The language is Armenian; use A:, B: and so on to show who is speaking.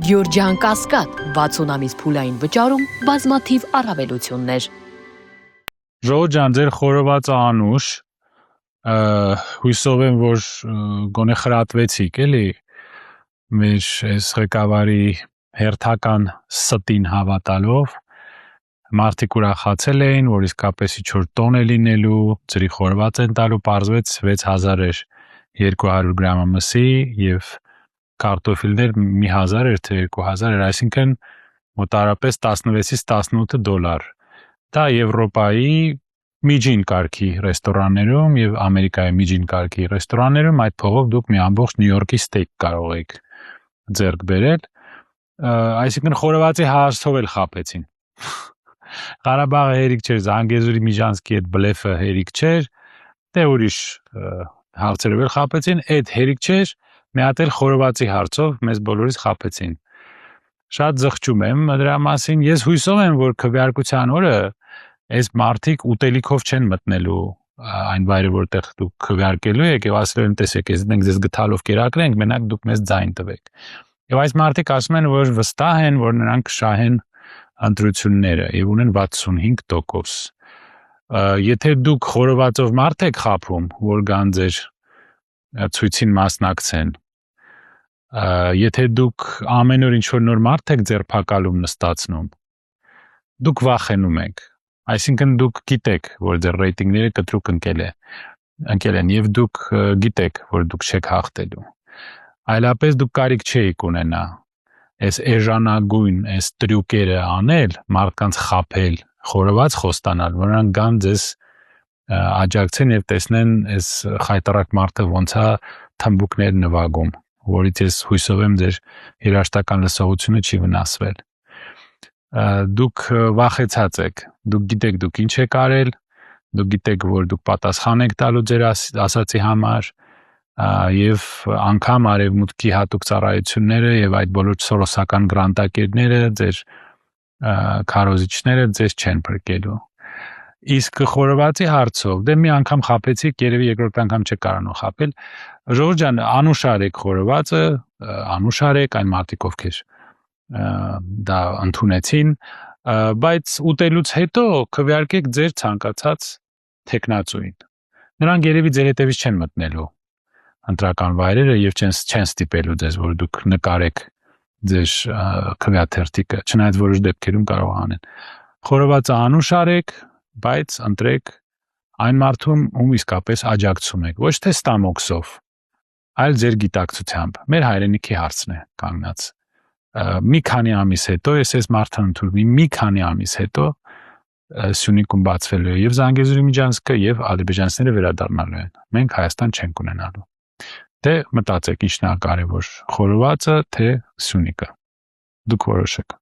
A: Գյորջյան Կասկադ 60 ամիս փուլային վճարում բազմաթիվ առավելություններ։
B: Ժողովուրդ ձեր խորովածը անուշ հույսով եմ որ գոնե խրատվեցիք էլի մեր այս ղեկավարի հերթական ստին հավատալով մարդիկ ուրախացել էին որ իսկապես ինչ-որ տոն է լինելու ձրի խորոված են տալու պարզվեց 6000 էր 200 գրամը մսի եւ կարտոֆիլներ 1000 էր թե 2000 էր այսինքն մոտարապես 16-ից 18 դոլար դա Եվրոպայի միջին կարգի ռեստորաններում եւ Ամերիկայի միջին կարգի ռեստորաններում այդ փողով դուք մի ամբողջ Նյու Յորքի ստեյք կարող եք ձեռք բերել այսինքն խորովածի հարցով էլ խաբեցին Ղարաբաղը հերիք չէր Զանգեզուրի Միջանցքի այդ բլեֆը հերիք չէր դե ուրիշ հարցերով էլ խաբեցին այդ հերիք չէր մի հատ էլ խորովածի հարցով մեզ բոլորիս խաբեցին շատ զղջում եմ դրա մասին ես հույսով եմ որ քվեարկության օրը այս մարդիկ ուտելիքով չեն մտնելու այն վայրը որտեղ դուք քվեարկելու եք եւ ասել են տեսեք ես մենք ձեզ գթալով կերակրենք մենակ դուք մեզ ձայն տվեք եւ այս մարդիկ ասում են որ վստահ են որ նրանք կշահեն ընտրությունները եւ ունեն 65% եթե դուք խորովածով մարդ եք խափում որ գան ձեր ցույցին մասնակցեն եթե դուք ամեն օր ինչ-որ նոր մարդ եք ձերբակալում նստացնում դուք վախենում եք այսինքն դուք գիտեք որ ձեր ռեյտինգները կտրուկ ընկել են եւ դուք գիտեք որ դուք չեք հաղթելու այլապես դուք կարիք չէիք ունենա այս էժանագույն այս տրյուկերը անել մարդկանց խափել խորոված խոստանալ որ նրանք գան ձեզ աջակցեն եւ տեսնեն այս խայտարակ մարդը ոնց է թմբուկներ նվագում որից ես հույսով եմ ձեր երաշտական լսողությունը չի վնասվել դուք վախեցած եք դուք գիտեք դուք ինչ եք արել դուք գիտեք որ դուք պատասխան եք տալու ձեր ասացի համար եւ անգամ արևմուտքի հատուկ ծառայությունները եւ այդ բոլոր սորոսական գրանտակերները ձեր քարոզիչները ձեզ չեն փրկելու իսկ խորովածի հարցով դե մի անգամ խափեցիք երևի երկրորդ անգամ չեք կարողանում խափել ժողովուրդ ջան անուշար եք խորովածը անուշար եք այն մարդիկ ովքեր դա ընդունեցին բայց ուտելուց հետո քվեարկեք ձեր ցանկացած տեխնացուին նրանք երևի ձեր հետևից չեն մտնելու ընտրական վայրերը եւ չեն ստիպելու ձեզ որ դուք նկարեք ձեր քվեաթերթիկը չնայած որոշ դեպքերում կարող անեն խորովածը անուշար եք բայց ընտրեք այն մարդում ում իսկապես աջակցում եք ոչ թե ստամոքսով այլ ձեր գիտակցությամբ մեր հայրենիքի հարցն է կանգնած մի քանի ամիս հետո ես այս մարդը ընդունվի մի քանի ամիս հետո Սյունիքում բացվելու է եւ Զանգեզուրի Միջանցքը եւ ադրբեջանցիները վերադառնալու են մենք Հայաստան չենք ունենալու դե մտածեք ինչն է կարևոր խորովածը թե Սյունիքը դուք որոշեք